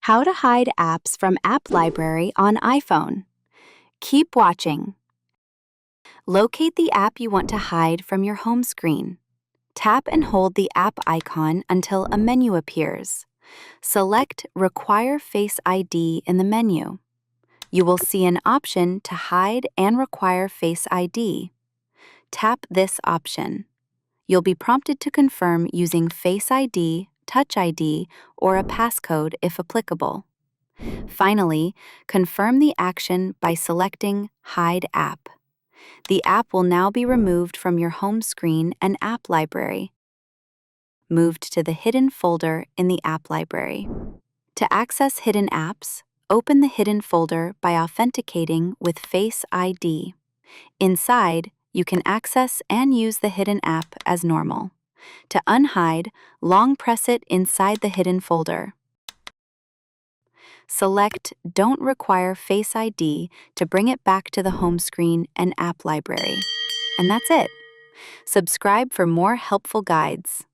How to hide apps from App Library on iPhone. Keep watching. Locate the app you want to hide from your home screen. Tap and hold the app icon until a menu appears. Select Require Face ID in the menu. You will see an option to hide and require Face ID. Tap this option. You'll be prompted to confirm using Face ID, Touch ID, or a passcode if applicable. Finally, confirm the action by selecting Hide App. The app will now be removed from your home screen and app library. Moved to the hidden folder in the app library. To access hidden apps, open the hidden folder by authenticating with Face ID. Inside, you can access and use the hidden app as normal. To unhide, long press it inside the hidden folder. Select Don't Require Face ID to bring it back to the home screen and app library. And that's it. Subscribe for more helpful guides.